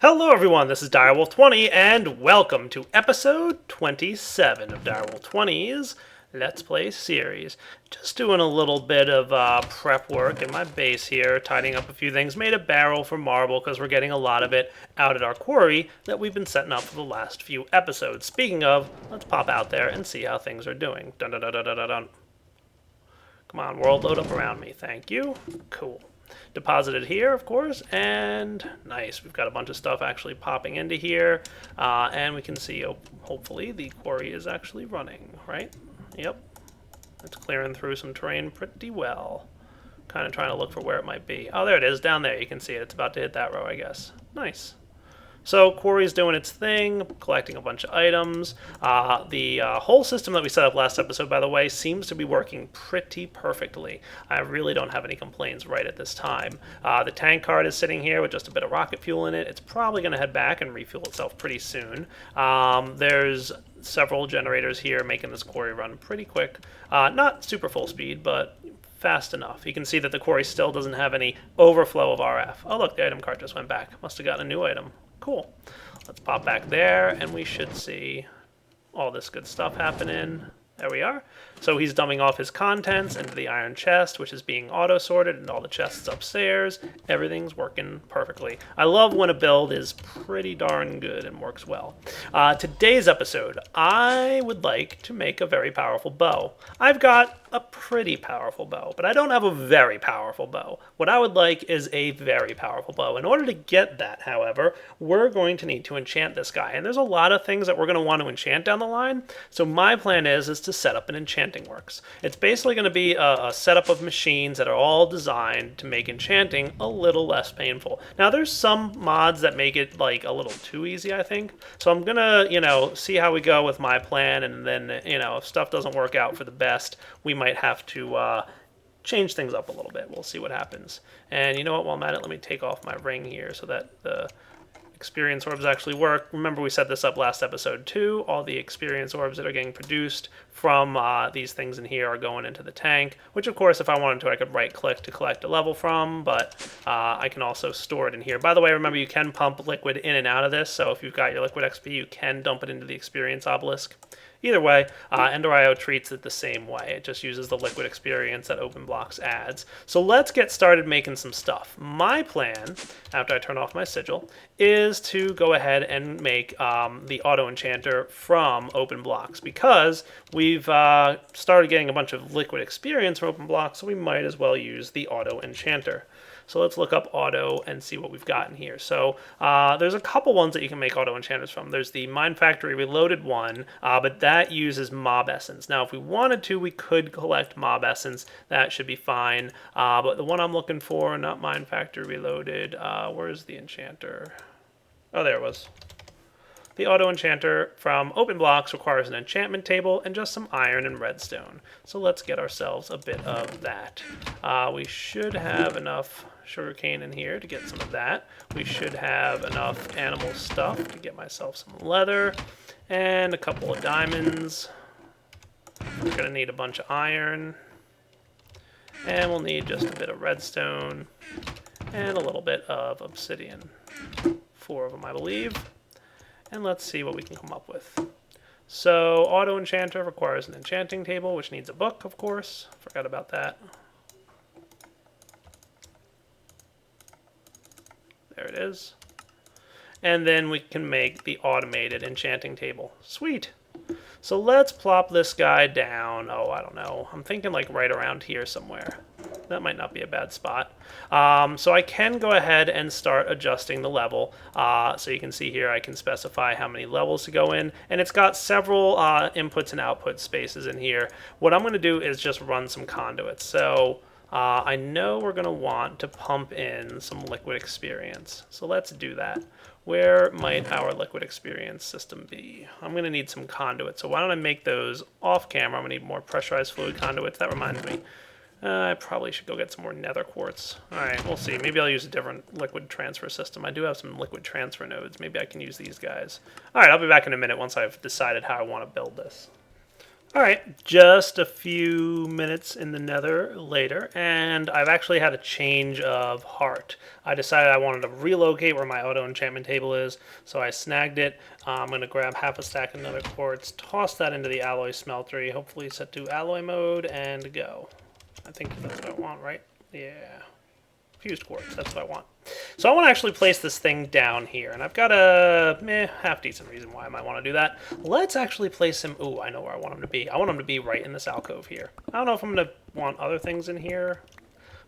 Hello everyone, this is Direwolf20 and welcome to episode 27 of Direwolf20's Let's Play series. Just doing a little bit of prep work in my base here, tidying up a few things. Made a barrel for marble because we're getting a lot of it out at our quarry that we've been setting up for the last few episodes. Speaking of, let's pop out there and see how things are doing. Dun dun dun dun dun dun dun. Come on, world, load up around me. Thank you. Cool. Deposited here, of course, and nice. We've got a bunch of stuff actually popping into here, and we can see, hopefully, the quarry is actually running, right? Yep. It's clearing through some terrain pretty well. Kind of trying to look for where it might be. Oh, there it is, down there. You can see it. It's about to hit that row, I guess. Nice. So quarry's doing its thing, collecting a bunch of items. The whole system that we set up last episode, by the way, seems to be working pretty perfectly. I really don't have any complaints right at this time. The tank cart is sitting here with just a bit of rocket fuel in it. It's probably going to head back and refuel itself pretty soon. There's several generators here making this quarry run pretty quick. Not super full speed, but fast enough. You can see that the quarry still doesn't have any overflow of RF. Oh look, the item cart just went back. Must have gotten a new item. Cool. Let's pop back there, and we should see all this good stuff happening. There we are. So he's dumping off his contents into the iron chest, which is being auto-sorted, and all the chests upstairs. Everything's working perfectly. I love when a build is pretty darn good and works well. Today's episode, I would like to make a very powerful bow. I've got a pretty powerful bow, but I don't have a very powerful bow. What I would like is a very powerful bow. In order to get that, however, we're going to need to enchant this guy, and there's a lot of things that we're going to want to enchant down the line. So my plan is to set up an enchanting works. It's basically going to be a setup of machines that are all designed to make enchanting a little less painful. Now there's some mods that make it like a little too easy, I think. So I'm gonna, see how we go with my plan, and then, if stuff doesn't work out for the best, we might have to change things up a little bit. We'll see what happens. And you know what, while I'm at it, let me take off my ring here so that the experience orbs actually work. Remember, we set this up last episode too. All the experience orbs that are getting produced from these things in here are going into the tank, which of course, if I wanted to, I could right click to collect a level from, but I can also store it in here. By the way, remember, you can pump liquid in and out of this, so if you've got your liquid XP, you can dump it into the experience obelisk. Either way, Ender.io treats it the same way. It just uses the liquid experience that OpenBlocks adds. So let's get started making some stuff. My plan, after I turn off my sigil, is to go ahead and make the Auto Enchanter from OpenBlocks, because we've started getting a bunch of liquid experience from OpenBlocks, so we might as well use the Auto Enchanter. So let's look up auto and see what we've got in here. So there's a couple ones that you can make auto enchanters from. There's the Mine Factory Reloaded one, but that uses mob essence. Now, if we wanted to, we could collect mob essence. That should be fine. But the one I'm looking for, not Mine Factory Reloaded, where's the enchanter? Oh, there it was. The Auto Enchanter from OpenBlocks requires an enchantment table and just some iron and redstone. So let's get ourselves a bit of that. We should have enough sugarcane in here to get some of that. We should have enough animal stuff to get myself some leather and a couple of diamonds. We're going to need a bunch of iron. And we'll need just a bit of redstone and a little bit of obsidian. 4 of them, I believe. And let's see what we can come up with. So, Auto Enchanter requires an enchanting table, which needs a book, of course. Forgot about that. There it is. And then we can make the automated enchanting table. Sweet! So let's plop this guy down. Oh, I don't know. I'm thinking like right around here somewhere. That might not be a bad spot. So I can go ahead and start adjusting the level. So you can see here I can specify how many levels to go in. And it's got several inputs and output spaces in here. What I'm going to do is just run some conduits. So I know we're going to want to pump in some liquid experience. So let's do that. Where might our liquid experience system be? I'm going to need some conduits. So why don't I make those off camera? I'm going to need more pressurized fluid conduits. That reminds me. I probably should go get some more nether quartz. Alright, we'll see. Maybe I'll use a different liquid transfer system. I do have some liquid transfer nodes. Maybe I can use these guys. Alright, I'll be back in a minute once I've decided how I want to build this. All right, just a few minutes in the nether later, and I've actually had a change of heart. I decided I wanted to relocate where my auto enchantment table is, so I snagged it. I'm going to grab half a stack of nether quartz, toss that into the alloy smeltery, hopefully set to alloy mode, and go. I think that's what I want, right? Yeah. Fused quartz, that's what I want. So I want to actually place this thing down here, and I've got a half-decent reason why I might want to do that. Let's actually place him... Ooh, I know where I want him to be. I want him to be right in this alcove here. I don't know if I'm going to want other things in here.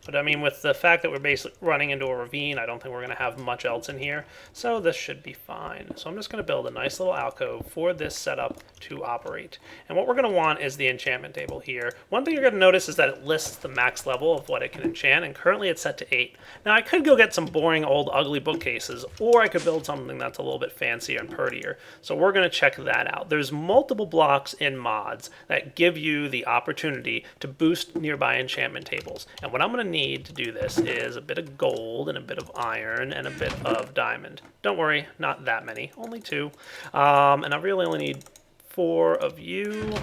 But I mean, with the fact that we're basically running into a ravine, I don't think we're going to have much else in here. So this should be fine. So I'm just going to build a nice little alcove for this setup to operate. And what we're going to want is the enchantment table here. One thing you're going to notice is that it lists the max level of what it can enchant, and currently it's set to 8. Now I could go get some boring old ugly bookcases, or I could build something that's a little bit fancier and prettier. So we're going to check that out. There's multiple blocks in mods that give you the opportunity to boost nearby enchantment tables. And what I'm going to need to do this is a bit of gold and a bit of iron and a bit of diamond. Don't worry, not that many, only 2. And I really only need 4 of you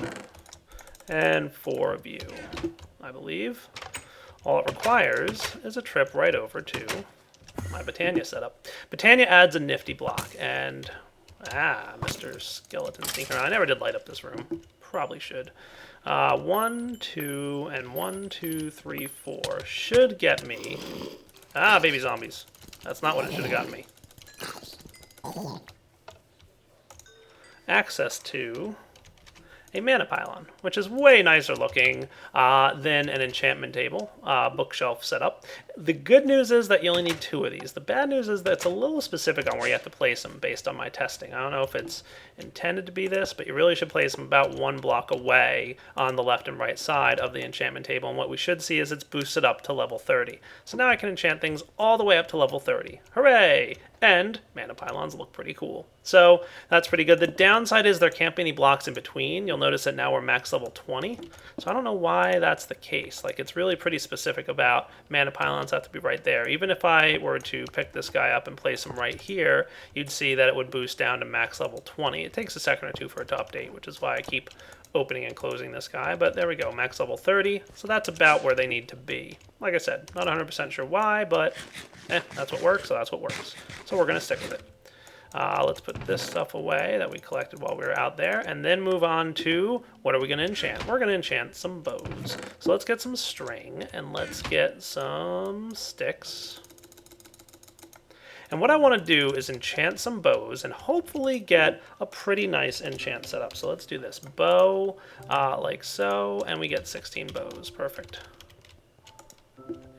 and 4 of you, I believe. All it requires is a trip right over to my Botania setup. Botania adds a nifty block, and Mr. Skeleton sneaking around. I never did light up this room. Probably should. 1, 2, and 1, 2, 3, 4 should get me. Baby zombies. That's not what it should have gotten me. Access to a mana pylon, which is way nicer looking than an enchantment table bookshelf setup. The good news is that you only need 2 of these. The bad news is that it's a little specific on where you have to place them based on my testing. I don't know if it's intended to be this, but you really should place them about 1 block away on the left and right side of the enchantment table. And what we should see is it's boosted up to level 30. So now I can enchant things all the way up to level 30. Hooray! And mana pylons look pretty cool. So that's pretty good. The downside is there can't be any blocks in between. You'll notice that now we're max level 20. So I don't know why that's the case. Like, it's really pretty specific about mana pylons have to be right there. Even if I were to pick this guy up and place him right here, you'd see that it would boost down to max level 20. It takes a second or 2 for it to update, which is why I keep opening and closing this guy, but there we go, max level 30, so that's about where they need to be. Like I said, not 100% sure why, but that's what works, so that's what works. So we're going to stick with it. Let's put this stuff away that we collected while we were out there, and then move on to, what are we going to enchant? We're going to enchant some bows. So let's get some string, and let's get some sticks. And what I want to do is enchant some bows and hopefully get a pretty nice enchant setup. So let's do this. Bow, like so, and we get 16 bows. Perfect.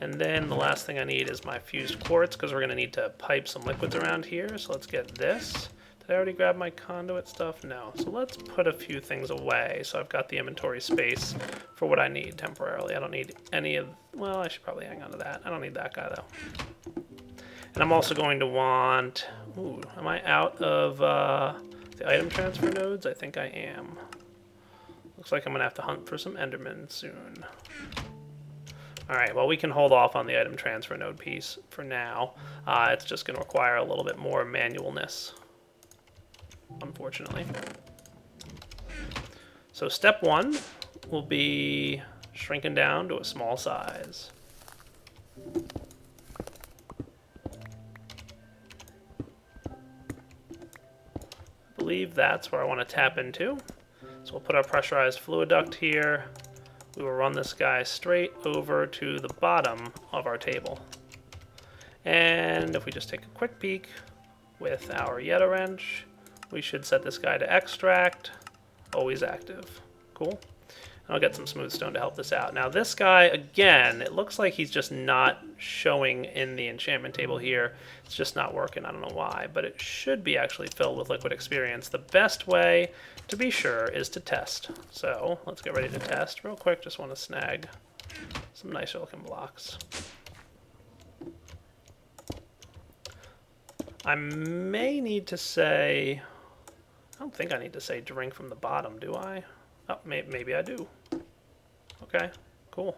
And then the last thing I need is my fused quartz, because we're going to need to pipe some liquids around here. So let's get this. Did I already grab my conduit stuff? No. So let's put a few things away so I've got the inventory space for what I need temporarily. I don't need any of... Well, I should probably hang on to that. I don't need that guy, though. And I'm also going to want... Ooh, am I out of the item transfer nodes? I think I am. Looks like I'm going to have to hunt for some Endermen soon. Alright, well, we can hold off on the item transfer node piece for now. It's just going to require a little bit more manualness, unfortunately. So step 1 will be shrinking down to a small size. I believe that's where I want to tap into. So we'll put our pressurized fluid duct here. We will run this guy straight over to the bottom of our table. And if we just take a quick peek with our Yeta wrench, we should set this guy to extract, always active. Cool. And I'll get some smooth stone to help this out. Now this guy, again, it looks like he's just not showing in the enchantment table here. It's just not working. I don't know why, but it should be actually filled with liquid experience. The best way to be sure is to test. So let's get ready to test real quick. Just want to snag some nicer looking blocks. I may need to say, I don't think I need to say drink from the bottom, do I? Oh, maybe I do. Okay, cool.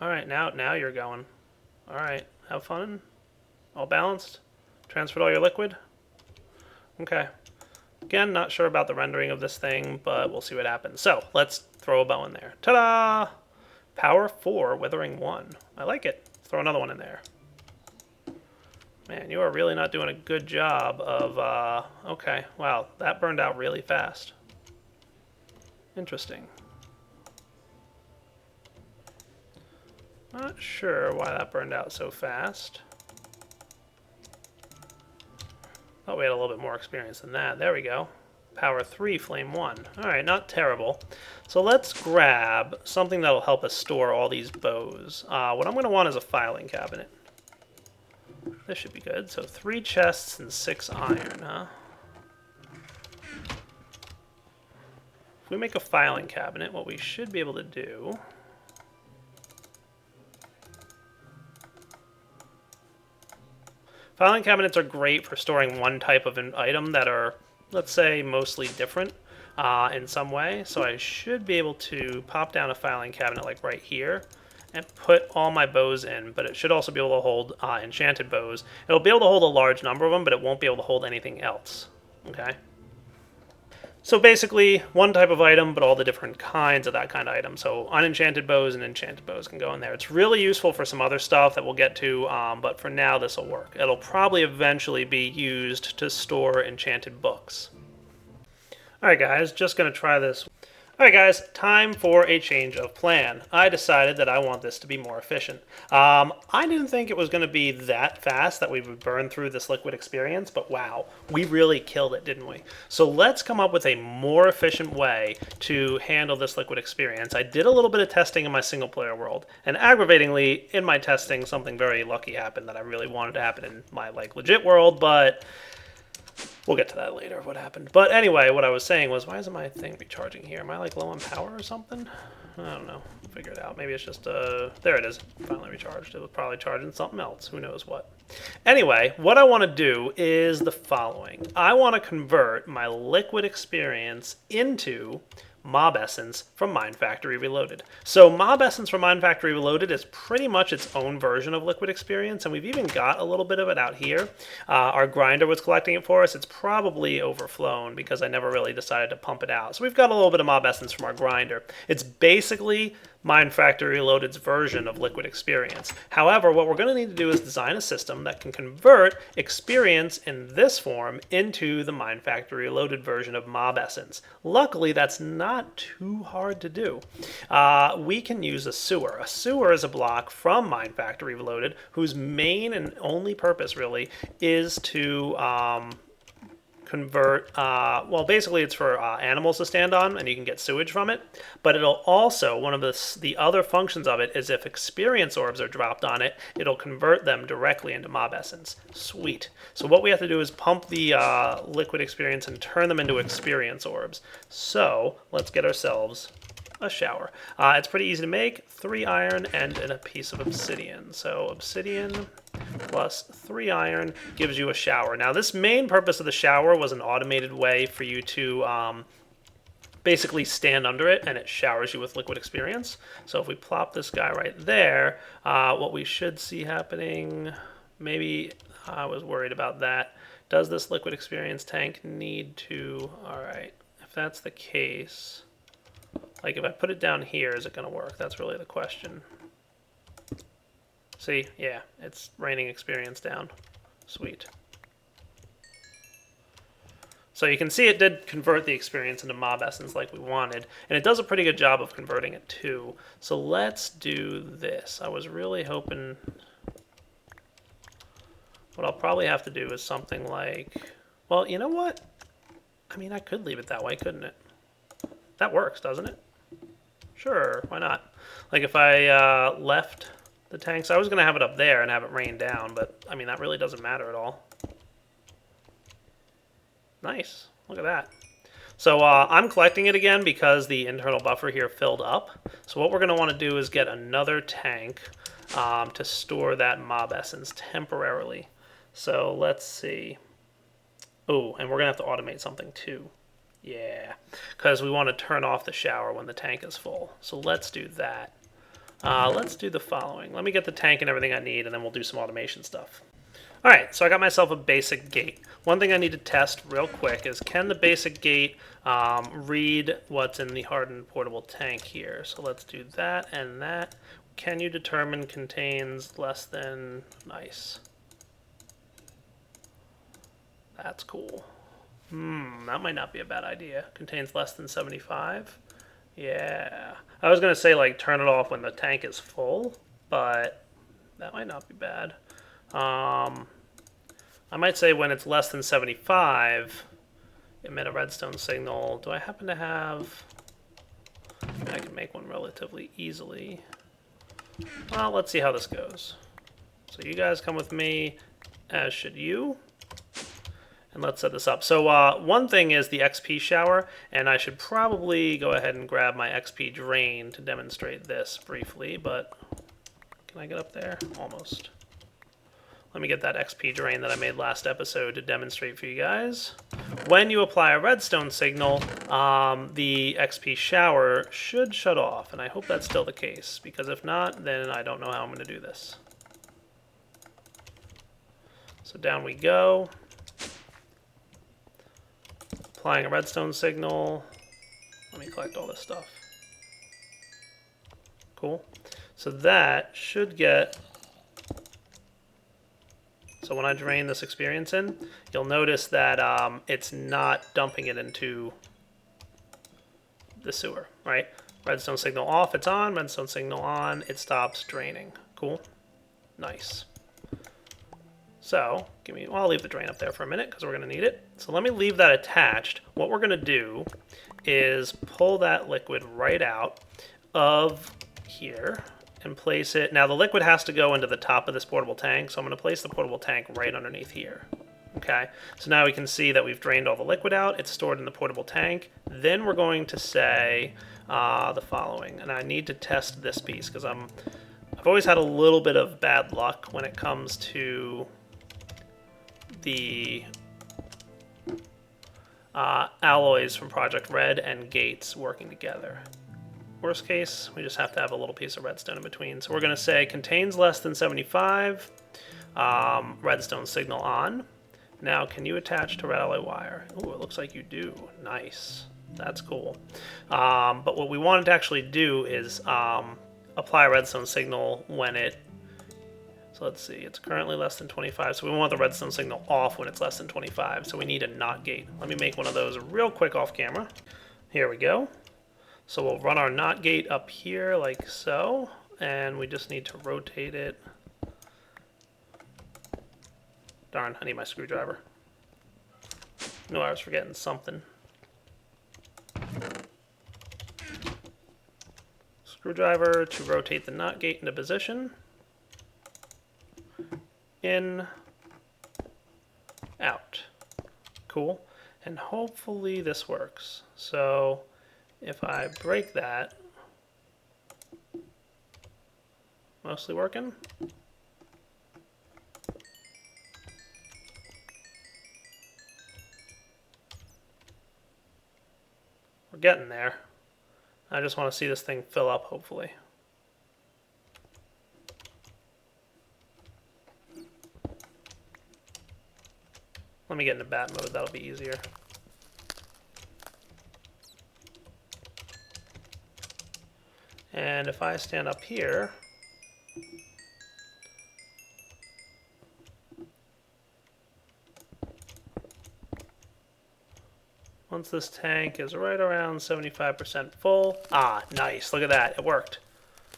Alright, now you're going. Alright, have fun. All balanced. Transferred all your liquid. Okay. Again, not sure about the rendering of this thing, but we'll see what happens. So let's throw a bow in there. Ta-da! Power 4, Withering 1. I like it. Let's throw another one in there. Man, you are really not doing a good job of, okay, wow, that burned out really fast. Interesting. Not sure why that burned out so fast. Thought we had a little bit more experience than that. There we go. Power 3, Flame 1. Alright, not terrible. So let's grab something that'll help us store all these bows. What I'm going to want is a filing cabinet. This should be good. So 3 chests and 6 iron, huh? If we make a filing cabinet, what we should be able to do... Filing cabinets are great for storing one type of an item that are, let's say, mostly different in some way. So I should be able to pop down a filing cabinet like right here and put all my bows in, but it should also be able to hold enchanted bows. It'll be able to hold a large number of them, but it won't be able to hold anything else. Okay? So basically, one type of item, but all the different kinds of that kind of item. So unenchanted bows and enchanted bows can go in there. It's really useful for some other stuff that we'll get to, but for now this will work. It'll probably eventually be used to store enchanted books. Alright guys, just going to try this. Alright guys, time for a change of plan. I decided that I want this to be more efficient. I didn't think it was going to be that fast that we would burn through this liquid experience, but wow, we really killed it, didn't we? So let's come up with a more efficient way to handle this liquid experience. I did a little bit of testing in my single player world, and aggravatingly, in my testing, something very lucky happened that I really wanted to happen in my legit world, but... we'll get to that later, what happened. But anyway, what I was saying was, why isn't my thing recharging here? Am I low on power or something? I don't know. Figure it out. Maybe it's just, there it is. Finally recharged. It was probably charging something else. Who knows what. Anyway, what I want to do is the following. I want to convert my liquid experience into Mob Essence from Mind Factory Reloaded. So Mob Essence from Mind Factory Reloaded is pretty much its own version of Liquid Experience, and we've even got a little bit of it out here. Our grinder was collecting it for us. It's probably overflown because I never really decided to pump it out. So we've got a little bit of Mob Essence from our grinder. It's basically Mind Factory Reloaded's version of Liquid Experience. However, what we're going to need to do is design a system that can convert experience in this form into the Mind Factory Reloaded version of Mob Essence. Luckily, that's not too hard to do. We can use a sewer. A sewer is a block from Mind Factory Reloaded whose main and only purpose really is to convert, well, basically it's for animals to stand on, and you can get sewage from it, but it'll also, one of the other functions of it is if experience orbs are dropped on it, it'll convert them directly into Mob Essence. Sweet. So what we have to do is pump the liquid experience and turn them into experience orbs. So let's get ourselves a shower. It's pretty easy to make. 3 iron and a piece of obsidian. So obsidian plus 3 iron gives you a shower. Now this main purpose of the shower was an automated way for you to basically stand under it and it showers you with liquid experience. So if we plop this guy right there, what we should see happening, maybe I was worried about that. Does this liquid experience tank need to, alright, if that's the case, like if I put it down here, is it going to work? That's really the question. See, yeah, it's raining experience down. Sweet. So you can see it did convert the experience into Mob Essence like we wanted, and it does a pretty good job of converting it too. So let's do this. I was really hoping... what I'll probably have to do is something like... well, you know what? I mean, I could leave it that way, couldn't it? That works, doesn't it? Sure, why not? Like if I left the tanks, I was going to have it up there and have it rain down, but I mean, that really doesn't matter at all. Nice, look at that. So I'm collecting it again because the internal buffer here filled up. So what we're going to want to do is get another tank to store that Mob Essence temporarily. So let's see. Oh, and we're going to have to automate something too. Yeah, because we want to turn off the shower when the tank is full. So let's do that. Let's do the following. Let me get the tank and everything I need, and then we'll do some automation stuff. Alright, so I got myself a basic gate. One thing I need to test real quick is, can the basic gate read what's in the hardened portable tank here? So let's do that and that. Can you determine contains less than... Nice. That's cool. That might not be a bad idea. Contains less than 75. Yeah. I was going to say, like, turn it off when the tank is full, but that might not be bad. I might say when it's less than 75, emit a redstone signal. Do I happen to have... I can make one relatively easily. Well, let's see how this goes. So you guys come with me, as should you. And let's set this up. So one thing is the XP shower, and I should probably go ahead and grab my XP drain to demonstrate this briefly, but can I get up there? Almost. Let me get that XP drain that I made last episode to demonstrate for you guys. When you apply a redstone signal, the XP shower should shut off, and I hope that's still the case, because if not, then I don't know how I'm going to do this. So down we go. Applying a redstone signal. Let me collect all this stuff. Cool. So that should get... So when I drain this experience in, you'll notice that it's not dumping it into the sewer, right? Redstone signal off, it's on. Redstone signal on, it stops draining. Cool. Nice. So, well, I'll leave the drain up there for a minute because we're going to need it. So let me leave that attached. What we're going to do is pull that liquid right out of here and place it. Now the liquid has to go into the top of this portable tank, so I'm going to place the portable tank right underneath here. Okay, so now we can see that we've drained all the liquid out. It's stored in the portable tank. Then we're going to say the following, and I need to test this piece because I've always had a little bit of bad luck when it comes to the alloys from Project Red and gates working together. Worst case, we just have to have a little piece of redstone in between. So we're going to say contains less than 75, redstone signal on. Now, can you attach to red alloy wire? Ooh, it looks like you do. Nice. That's cool. But what we wanted to actually do is apply a redstone signal when it... So let's see, it's currently less than 25, so we want the redstone signal off when it's less than 25, so we need a NOT gate. Let me make one of those real quick off camera. Here we go. So we'll run our NOT gate up here like so, and we just need to rotate it. Darn, I need my screwdriver. No, I was forgetting something. Screwdriver to rotate the NOT gate into position. In, out. Cool. And hopefully this works. So if I break that, mostly working. We're getting there. I just want to see this thing fill up, hopefully. Let me get into bat mode, that'll be easier. And if I stand up here, once this tank is right around 75% full, nice, look at that, it worked.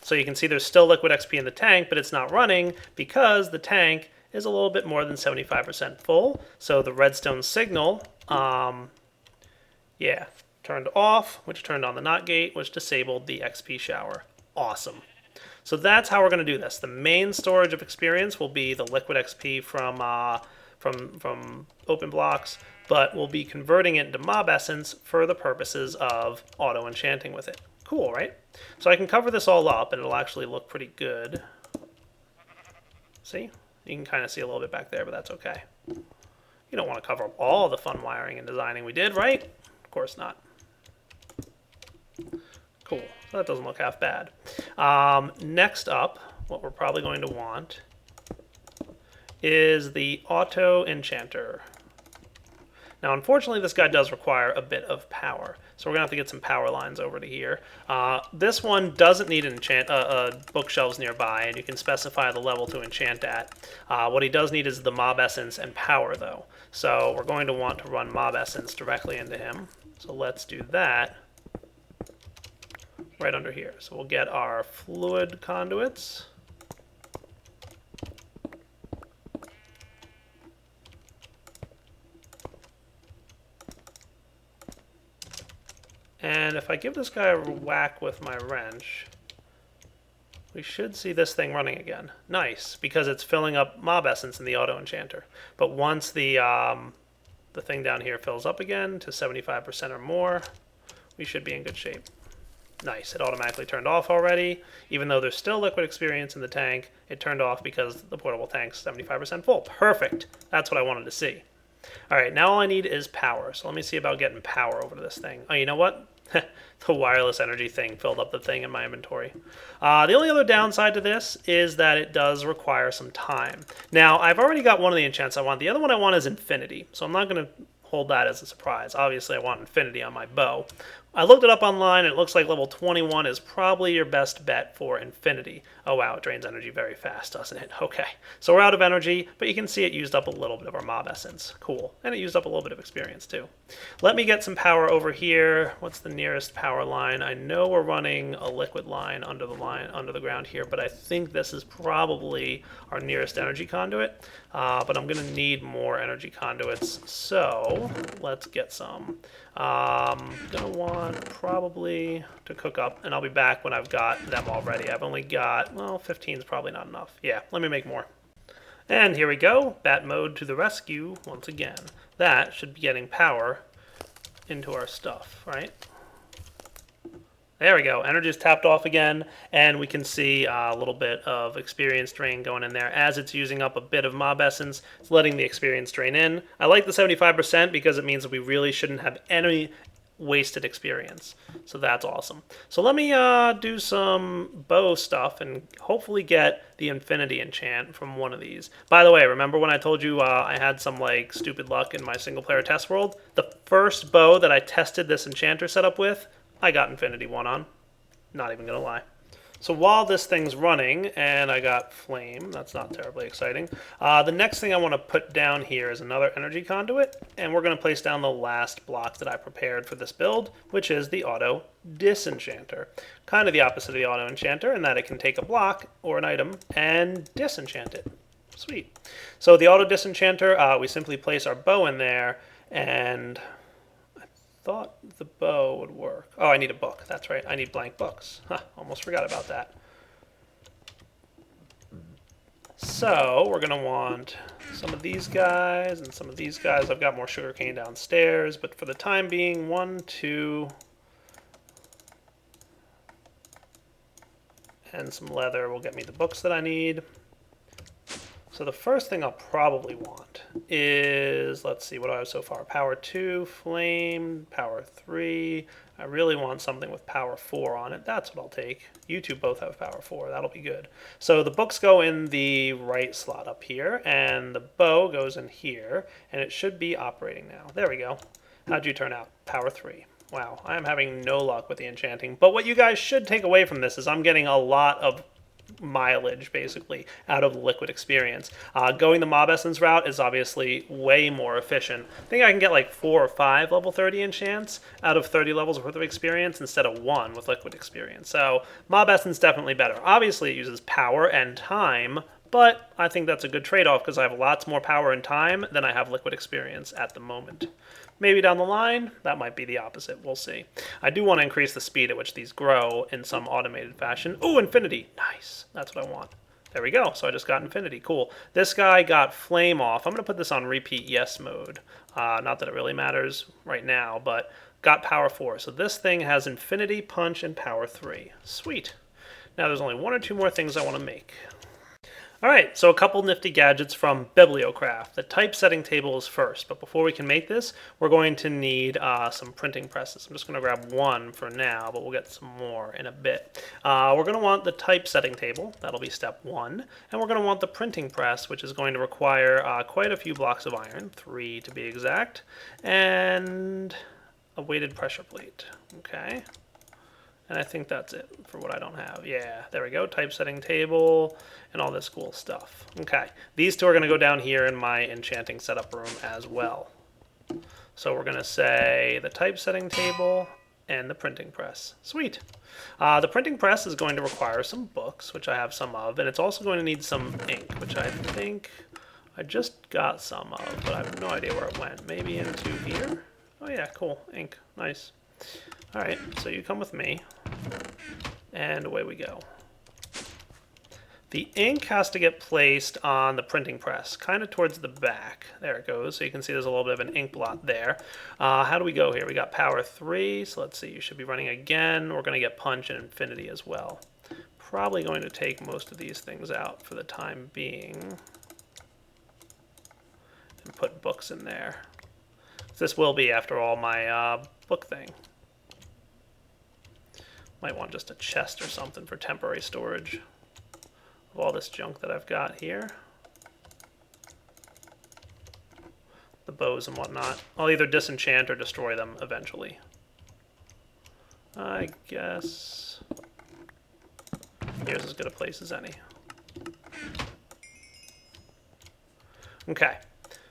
So you can see there's still liquid XP in the tank, but it's not running because the tank is a little bit more than 75% full. So the redstone signal, turned off, which turned on the NOT gate, which disabled the XP shower. Awesome. So that's how we're going to do this. The main storage of experience will be the liquid XP from open blocks, but we'll be converting it into mob essence for the purposes of auto enchanting with it. Cool, right? So I can cover this all up, and it'll actually look pretty good. See? You can kind of see a little bit back there, but that's okay. You don't want to cover up all the fun wiring and designing we did, right? Of course not. Cool. So that doesn't look half bad. Next up, what we're probably going to want is the Auto Enchanter. Now, unfortunately, this guy does require a bit of power, so we're going to have to get some power lines over to here. This one doesn't need bookshelves nearby, and you can specify the level to enchant at. What he does need is the mob essence and power, though. So we're going to want to run mob essence directly into him. So let's do that right under here. So we'll get our fluid conduits. And if I give this guy a whack with my wrench, we should see this thing running again. Nice, because it's filling up mob essence in the Auto Enchanter. But once the thing down here fills up again to 75% or more, we should be in good shape. Nice, it automatically turned off already. Even though there's still liquid experience in the tank, it turned off because the portable tank's 75% full. Perfect, that's what I wanted to see. All right, now all I need is power. So let me see about getting power over to this thing. Oh, you know what? The wireless energy thing filled up the thing in my inventory. The only other downside to this is that it does require some time. Now, I've already got one of the enchants I want. The other one I want is infinity, so I'm not going to hold that as a surprise. Obviously, I want infinity on my bow. I looked it up online, and it looks like level 21 is probably your best bet for infinity. Oh wow, it drains energy very fast, doesn't it? Okay, so we're out of energy, but you can see it used up a little bit of our mob essence. Cool, and it used up a little bit of experience too. Let me get some power over here. What's the nearest power line? I know we're running a liquid line under the ground here, but I think this is probably our nearest energy conduit. But I'm going to need more energy conduits, so let's get some. Gonna want probably to cook up, and I'll be back when I've got them all ready. I've only got, well, 15 is probably not enough. Yeah, let me make more. And here we go, bat mode to the rescue once again. That should be getting power into our stuff, right? There we go, energy is tapped off again, and we can see a little bit of experience drain going in there. As it's using up a bit of mob essence, it's letting the experience drain in. I like the 75% because it means that we really shouldn't have any wasted experience. So that's awesome. So let me do some bow stuff and hopefully get the infinity enchant from one of these. By the way, remember when I told you I had some like stupid luck in my single player test world? The first bow that I tested this enchanter setup with, I got Infinity 1 on. Not even going to lie. So while this thing's running, and I got Flame, that's not terribly exciting. The next thing I want to put down here is another energy conduit, and we're going to place down the last block that I prepared for this build, which is the Auto Disenchanter. Kind of the opposite of the Auto Enchanter in that it can take a block or an item and disenchant it. Sweet. So the Auto Disenchanter, we simply place our bow in there, and thought the bow would work. Oh, I need a book. That's right. I need blank books. Huh, almost forgot about that. So we're going to want some of these guys and some of these guys. I've got more sugarcane downstairs, but for the time being, 1, 2, and some leather will get me the books that I need. So the first thing I'll probably want is, let's see, what do I have so far? Power 2, Flame, Power 3. I really want something with Power 4 on it. That's what I'll take. You two both have Power 4. That'll be good. So the books go in the right slot up here, and the bow goes in here, and it should be operating now. There we go. How'd you turn out? Power 3. Wow, I am having no luck with the enchanting. But what you guys should take away from this is I'm getting a lot of mileage basically out of the liquid experience. Going the mob essence route is obviously way more efficient. I think I can get like 4 or 5 level 30 enchants out of 30 levels worth of experience instead of 1 with liquid experience. So mob essence definitely better. Obviously it uses power and time, but I think that's a good trade-off because I have lots more power and time than I have liquid experience at the moment. Maybe down the line, that might be the opposite. We'll see. I do want to increase the speed at which these grow in some automated fashion. Ooh, infinity. Nice. That's what I want. There we go. So I just got infinity. Cool. This guy got flame off. I'm going to put this on repeat yes mode. Not that it really matters right now, but got power 4. So this thing has infinity, punch, and power 3. Sweet. Now there's only 1 or 2 more things I want to make. Alright, so a couple nifty gadgets from Bibliocraft. The typesetting table is first, but before we can make this, we're going to need some printing presses. I'm just going to grab one for now, but we'll get some more in a bit. We're going to want the typesetting table, that'll be step one, and we're going to want the printing press, which is going to require quite a few blocks of iron, 3 to be exact, and a weighted pressure plate. Okay. And I think that's it for what I don't have. Yeah, there we go. Typesetting table and all this cool stuff. Okay, these two are going to go down here in my enchanting setup room as well. So we're going to say the typesetting table and the printing press. Sweet. The printing press is going to require some books, which I have some of, and it's also going to need some ink, which I think I just got some of, but I have no idea where it went. Maybe into here? Oh yeah, cool. Ink. Nice. Alright, so you come with me, and away we go. The ink has to get placed on the printing press, kind of towards the back. There it goes, so you can see there's a little bit of an ink blot there. How do we go here? We got power 3, so let's see, you should be running again. We're going to get punch and infinity as well. Probably going to take most of these things out for the time being. And put books in there. This will be, after all, my book thing. Might want just a chest or something for temporary storage of all this junk that I've got here. The bows and whatnot. I'll either disenchant or destroy them eventually. I guess here's as good a place as any. Okay,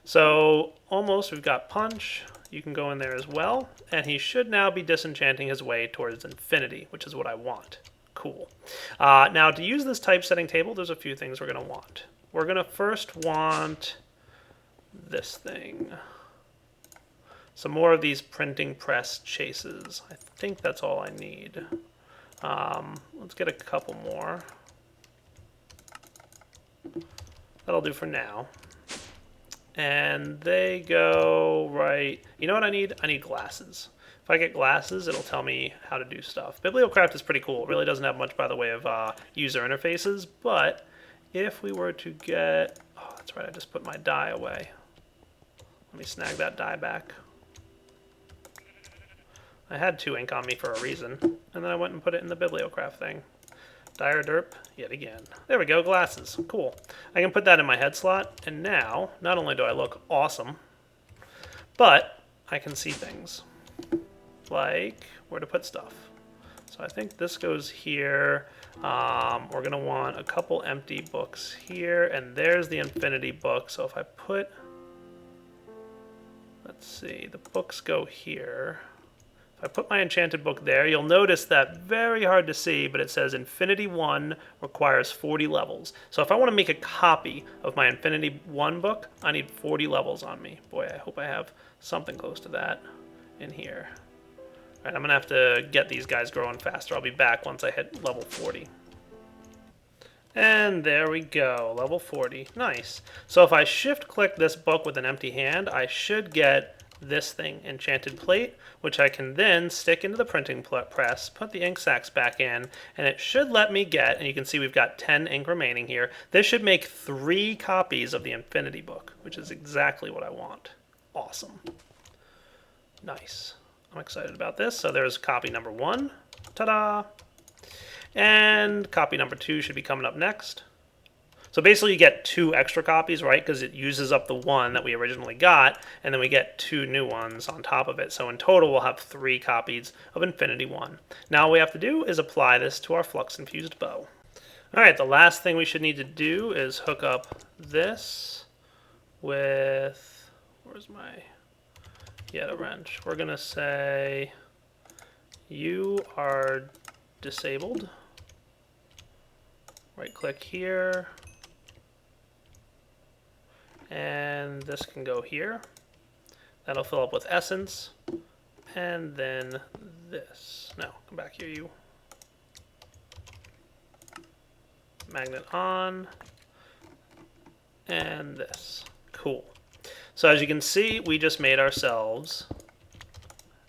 so almost we've got punch. You can go in there as well, and he should now be disenchanting his way towards infinity, which is what I want. Cool. Now, to use this typesetting table, there's a few things we're going to want. We're going to first want this thing. Some more of these printing press chases. I think that's all I need. Let's get a couple more. That'll do for now. And they go right... You know what I need? I need glasses. If I get glasses, it'll tell me how to do stuff. Bibliocraft is pretty cool. It really doesn't have much by the way of user interfaces, but if we were to get... Oh, that's right, I just put my die away. Let me snag that die back. I had 2 ink on me for a reason, and then I went and put it in the Bibliocraft thing. Dire derp, yet again. There we go, glasses. Cool. I can put that in my head slot, and now, not only do I look awesome, but I can see things. Like where to put stuff. So I think this goes here. We're going to want a couple empty books here, and there's the infinity book. So if I put... Let's see, the books go here. I put my enchanted book there. You'll notice that very hard to see, but it says Infinity 1 requires 40 levels. So if I want to make a copy of my Infinity 1 book, I need 40 levels on me. Boy, I hope I have something close to that in here. All right, I'm going to have to get these guys growing faster. I'll be back once I hit level 40. And there we go, level 40. Nice. So if I shift-click this book with an empty hand, I should get this thing, Enchanted Plate, which I can then stick into the printing press, put the ink sacs back in, and it should let me get, and you can see we've got 10 ink remaining here, this should make 3 copies of the Infinity book, which is exactly what I want. Awesome. Nice. I'm excited about this. So there's copy number 1. Ta-da! And copy number 2 should be coming up next. So basically you get 2 extra copies, right? Because it uses up the 1 that we originally got, and then we get 2 new ones on top of it. So in total we'll have 3 copies of Infinity 1. Now all we have to do is apply this to our flux-infused bow. Alright, the last thing we should need to do is hook up this with... Where's my... Yeah, a wrench. We're going to say you are disabled. Right-click here. And this can go here. That'll fill up with essence. And then this. No, come back here, you. Magnet on. And this. Cool. So as you can see, we just made ourselves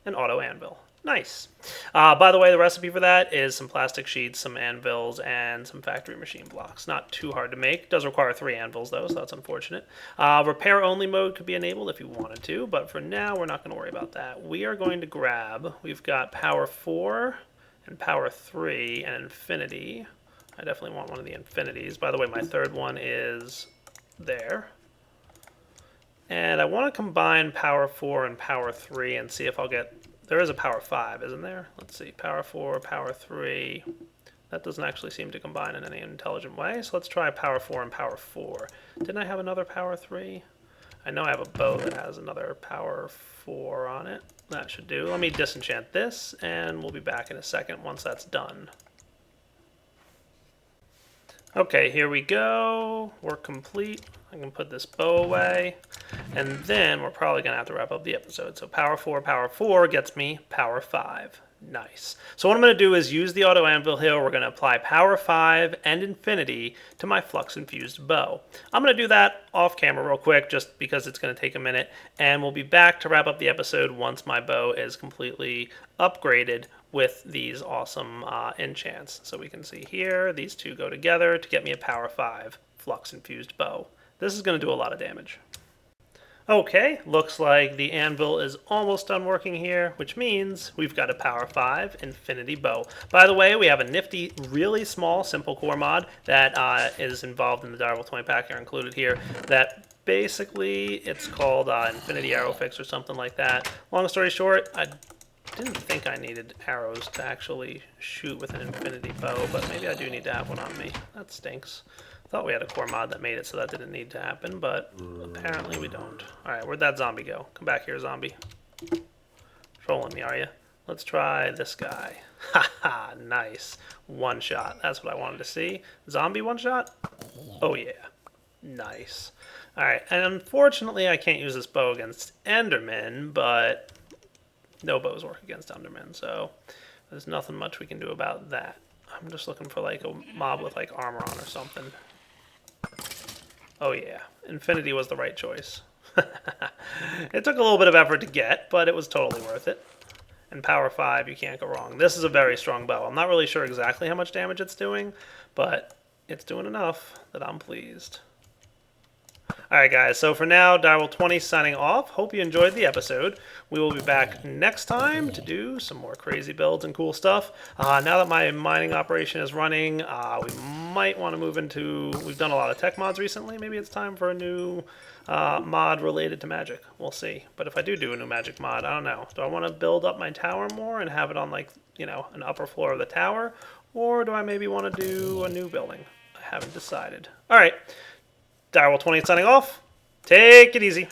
an auto anvil. Nice. By the way, the recipe for that is some plastic sheets, some anvils, and some factory machine blocks. Not too hard to make. Does require 3 anvils, though, so that's unfortunate. Repair-only mode could be enabled if you wanted to, but for now, we're not going to worry about that. We are going to grab, we've got power 4 and power 3 and infinity. I definitely want one of the infinities. By the way, my third one is there. And I want to combine power 4 and power 3 and see if I'll get... There is a power 5, isn't there? Let's see. Power 4, power 3. That doesn't actually seem to combine in any intelligent way. So let's try power 4 and power 4. Didn't I have another power 3? I know I have a bow that has another power 4 on it. That should do. Let me disenchant this, and we'll be back in a second once that's done. Okay, here we go. We're complete. I can put this bow away. And then we're probably going to have to wrap up the episode. So power 4 gets me power 5. Nice. So what I'm going to do is use the auto anvil here. We're going to apply power 5 and infinity to my flux infused bow. I'm going to do that off camera real quick just because it's going to take a minute. And we'll be back to wrap up the episode once my bow is completely upgraded with these awesome enchants. So we can see here, these two go together to get me a power 5 flux infused bow. This is going to do a lot of damage. Okay, looks like the anvil is almost done working here, which means we've got a power 5 infinity bow. By the way, we have a nifty, really small simple core mod that is involved in the Direwolf 20 pack here, included here, that basically it's called Infinity Arrow Fix or something like that. Long story short, I didn't think I needed arrows to actually shoot with an infinity bow, but maybe I do need to have one on me. That stinks. Thought we had a core mod that made it so that didn't need to happen, but apparently we don't. Alright, where'd that zombie go? Come back here, zombie. Trolling me, are you? Let's try this guy. Haha, nice. One shot. That's what I wanted to see. Zombie one shot? Oh yeah. Nice. Alright, and unfortunately I can't use this bow against Endermen, but no bows work against Endermen, so there's nothing much we can do about that. I'm just looking for like a mob with like armor on or something. Oh yeah, infinity was the right choice. It took a little bit of effort to get, but it was totally worth it. And power 5, you can't go wrong. This is a very strong bow. I'm not really sure exactly how much damage it's doing, but it's doing enough that I'm pleased. Alright guys, so for now, Direwolf 20 signing off. Hope you enjoyed the episode. We will be back next time to do some more crazy builds and cool stuff. Now that my mining operation is running, we might want to move into... We've done a lot of tech mods recently. Maybe it's time for a new mod related to magic. We'll see. But if I do a new magic mod, I don't know. Do I want to build up my tower more and have it on, like, you know, an upper floor of the tower? Or do I maybe want to do a new building? I haven't decided. Alright. Direwolf 20 signing off. Take it easy.